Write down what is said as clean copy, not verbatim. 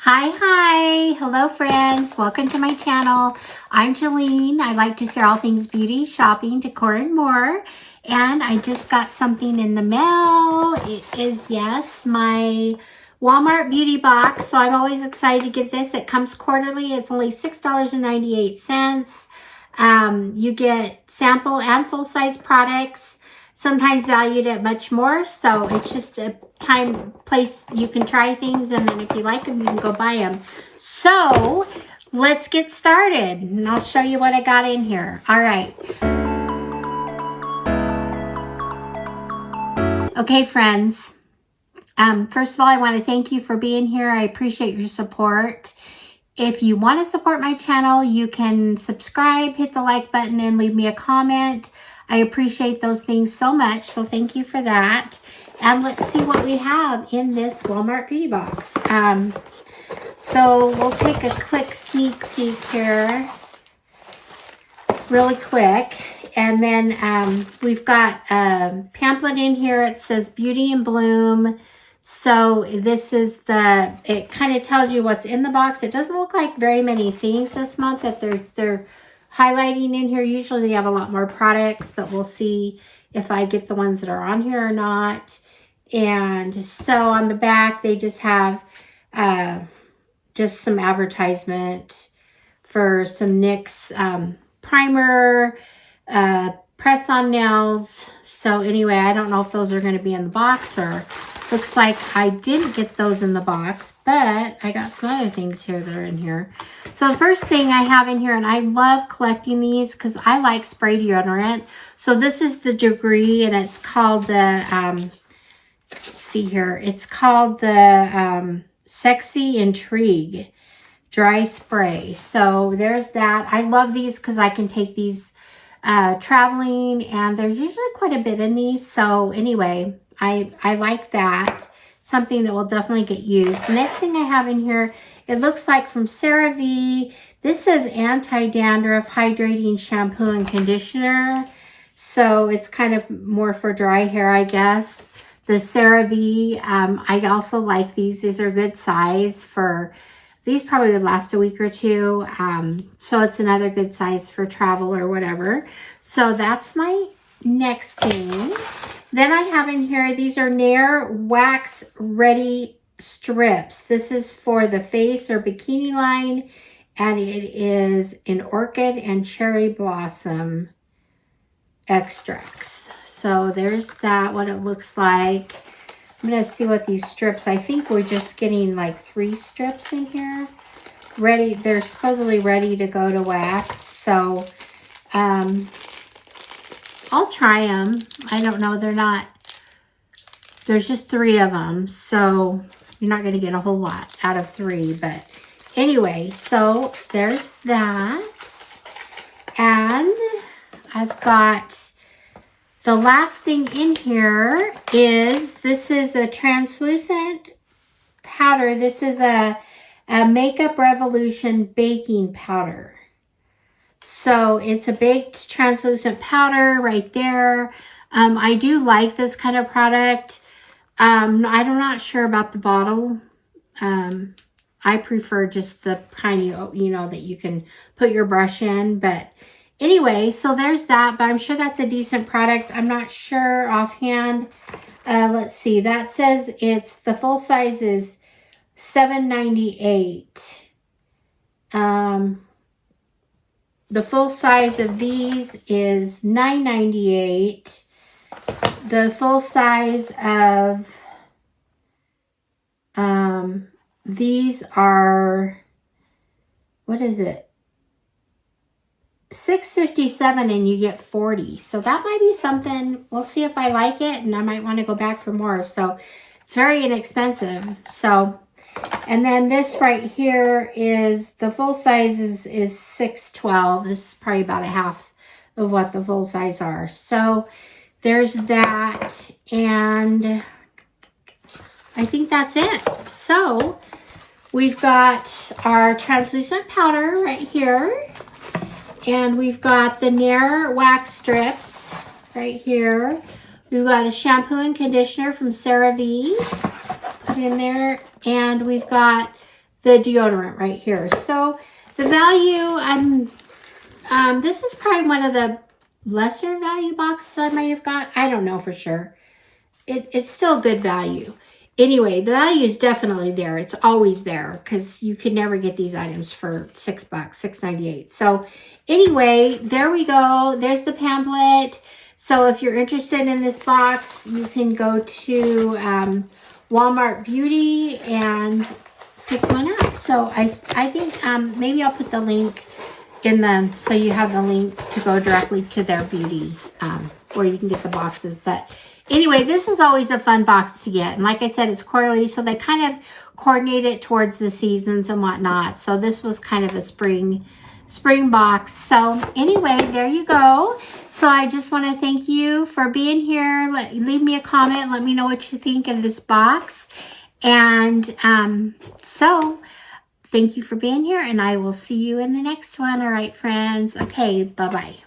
Hi. Hello, friends. Welcome to my channel. I'm Jolene. I like to share all things beauty, shopping, decor, and more. And I just got something in the mail. It is, yes, my Walmart beauty box. So I'm always excited to get this. It comes quarterly. It's only $6.98. You get sample and full-size products, sometimes valued at much more. So it's just a place you can try things, and then if you like them, you can go buy them. So let's get started, and I'll show you what I got in here. All right. Okay, friends. First of all, I want to thank you for being here. I appreciate your support. If you want to support my channel, you can subscribe, hit the like button, and leave me a comment. I appreciate those things so much, so thank you for that. And let's see what we have in this Walmart beauty box. So we'll take a quick sneak peek here, really quick. And then we've got a pamphlet in here. It says Beauty in Bloom. So this is it kind of tells you what's in the box. It doesn't look like very many things this month that they're highlighting in here. Usually they have a lot more products, but we'll see if I get the ones that are on here or not. And so on the back, they just have just some advertisement for some NYX primer, press-on nails. So anyway, I don't know if those are going to be in the box, or looks like I didn't get those in the box, but I got some other things here that are in here. So the first thing I have in here, and I love collecting these because I like spray deodorant. So this is the Degree, and it's called the, let's see here, it's called the Sexy Intrigue Dry Spray. So there's that. I love these because I can take these traveling, and there's usually quite a bit in these. So anyway, I like that. Something that will definitely get used. The next thing I have in here, it looks like from CeraVe. This says anti-dandruff hydrating shampoo and conditioner. So it's kind of more for dry hair, I guess. The CeraVe, I also like these. These are good size for, these probably would last a week or two. So it's another good size for travel or whatever. So that's my next thing. Then I have in here, these are Nair Wax Ready Strips. This is for the face or bikini line, and it is in orchid and cherry blossom extracts. So there's that, what it looks like. I'm going to see what these strips, I think we're just getting like 3 strips in here. Ready, they're supposedly ready to go to wax. So, I'll try them. I don't know. There's just 3 of them. So you're not going to get a whole lot out of 3. But anyway, so there's that. And I've got the last thing in here is, this is a translucent powder. This is a Makeup Revolution baking powder. So it's a baked translucent powder right there. I do like this kind of product. I'm not sure about the bottle. I prefer just the kind you know that you can put your brush in. But anyway, so there's that. But I'm sure that's a decent product. I'm not sure offhand. Let's see. That says it's the full size is $7.98. The full size of these is $9.98. The full size of these are, what is it? $6.57, and you get 40. So that might be something. We'll see if I like it, and I might want to go back for more. So it's very inexpensive. So, and then this right here is, the full size is $6.12. This is probably about a half of what the full size are. So there's that, and I think that's it. So we've got our translucent powder right here, and we've got the Nair wax strips right here. We've got a shampoo and conditioner from CeraVe put in there, and we've got the deodorant right here. So the value, this is probably one of the lesser value boxes I may have got. I don't know for sure. It's still good value. Anyway, the value is definitely there. It's always there because you can never get these items for $6, $6.98. So anyway, there we go. There's the pamphlet. So if you're interested in this box, you can go to Walmart Beauty and pick one up. So I think maybe I'll put the link in the, so you have the link to go directly to their beauty where you can get the boxes. But anyway, this is always a fun box to get. And like I said, it's quarterly, so they kind of coordinate it towards the seasons and whatnot. So this was kind of a spring box. So anyway, there you go. So I just want to thank you for being here. Leave me a comment. Let me know what you think of this box. And so thank you for being here, and I will see you in the next one. All right, friends. Okay, bye-bye.